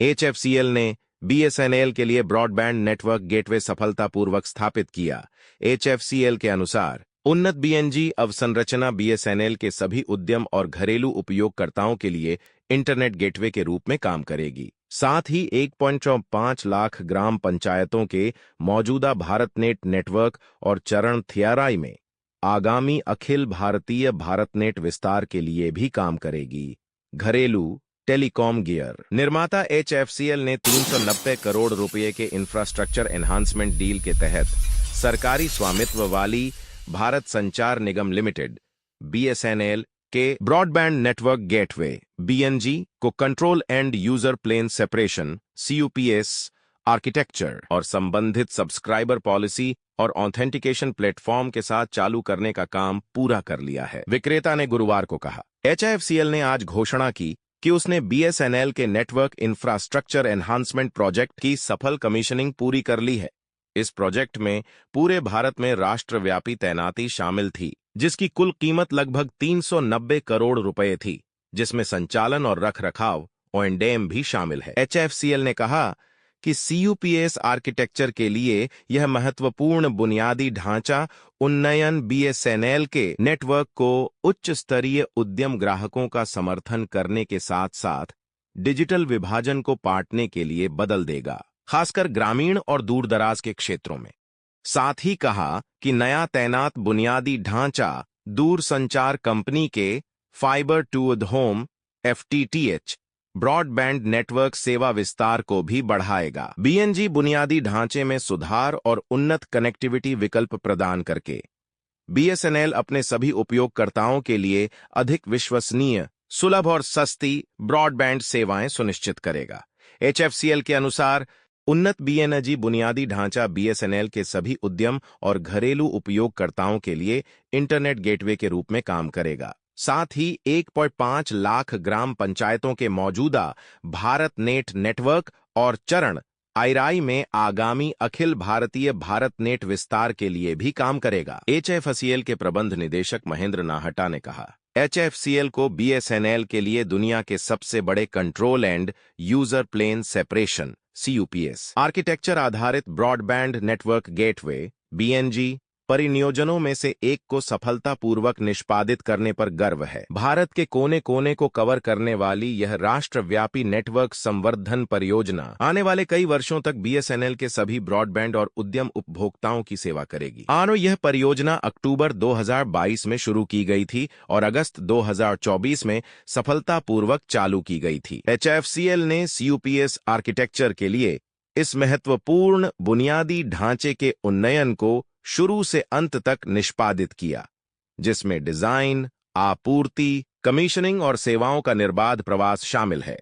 HFCL ने BSNL के लिए ब्रॉडबैंड नेटवर्क गेटवे सफलतापूर्वक स्थापित किया। HFCL के अनुसार उन्नत BNG अवसंरचना BSNL के सभी उद्यम और घरेलू उपयोगकर्ताओं के लिए इंटरनेट गेटवे के रूप में काम करेगी। साथ ही 1.5 लाख ग्राम पंचायतों के मौजूदा भारतनेट नेटवर्क और चरण थियाराई में आगामी अखिल भारतीय भारतनेट विस्तार के लिए भी काम करेगी। घरेलू टेलीकॉम गियर निर्माता HFCL ने 390 करोड़ रुपए के इंफ्रास्ट्रक्चर एनहांसमेंट डील के तहत सरकारी स्वामित्व वाली भारत संचार निगम लिमिटेड BSNL के ब्रॉडबैंड नेटवर्क गेटवे BNG को control and user plane separation CUPS architecture और संबंधित सब्सक्राइबर पॉलिसी और ऑथेंटिकेशन प्लेटफॉर्म के साथ चालू करने का काम पूरा कर लिया है। विक्रेता ने गुरुवार को कहा। HFCL ने आज घोषणा की कि उसने BSNL के नेटवर्क इंफ्रास्ट्रक्चर एनहांसमेंट प्रोजेक्ट की सफल कमीशनिंग पूरी कर ली है। इस प्रोजेक्ट में पूरे भारत में राष्ट्रव्यापी तैनाती शामिल थी, जिसकी कुल कीमत लगभग 390 करोड़ रुपए थी, जिसमें संचालन और रखरखाव O&M भी शामिल है। HFCL ने कहा कि CUPS आर्किटेक्चर के लिए यह महत्वपूर्ण बुनियादी ढांचा उन्नयन BSNL के नेटवर्क को उच्च स्तरीय उद्यम ग्राहकों का समर्थन करने के साथ साथ डिजिटल विभाजन को पाटने के लिए बदल देगा, खासकर ग्रामीण और दूरदराज के क्षेत्रों में। साथ ही कहा कि नया तैनात बुनियादी ढांचा दूरसंचार कंपनी के fibre to the home FTTH broadband network सेवा विस्तार को भी बढ़ाएगा। BNG बुनियादी ढांचे में सुधार और उन्नत कनेक्टिविटी विकल्प प्रदान करके BSNL अपने सभी उपयोगकर्ताओं के लिए अधिक विश्वसनीय, सुलभ और सस्ती ब्रॉडबैंड सेवाएं सुनिश्चित करेगा। HFCL के अनुसार उन्नत BNG बुनियादी ढांचा BSNL के सभी उद्यम और घरेलू उपयोगकर्ताओं के लिए इंटरनेट गेटवे के रूप में काम करेगा। साथ ही 1.5 लाख ग्राम पंचायतों के मौजूदा भारतनेट नेटवर्क और चरण थियाराई में आगामी अखिल भारतीय भारतनेट विस्तार के लिए भी काम करेगा। HFCL के प्रबंध निदेशक महेंद्र नाहटा ने कहा, HFCL को BSNL के लिए दुनिया के सबसे बड़े control and user plane separation CUPS architecture आधारित ब्रॉडबैंड नेटवर्क गेटवे BNG परिनियोजनों में से एक को सफलतापूर्वक निष्पादित करने पर गर्व है। भारत के कोने कोने को कवर करने वाली यह राष्ट्रव्यापी नेटवर्क संवर्धन परियोजना आने वाले कई वर्षों तक BSNL के सभी ब्रॉडबैंड और उद्यम उपभोक्ताओं की सेवा करेगी। यह परियोजना अक्टूबर 2022 में शुरू की गई थी और अगस्त 2024 में सफलतापूर्वक चालू की गई थी। HFCL ने CUPS आर्किटेक्चर के लिए इस महत्वपूर्ण बुनियादी ढांचे के उन्नयन को शुरू से अंत तक निष्पादित किया, जिसमें डिजाइन, आपूर्ति, कमीशनिंग और सेवाओं का निर्बाध प्रवास शामिल है।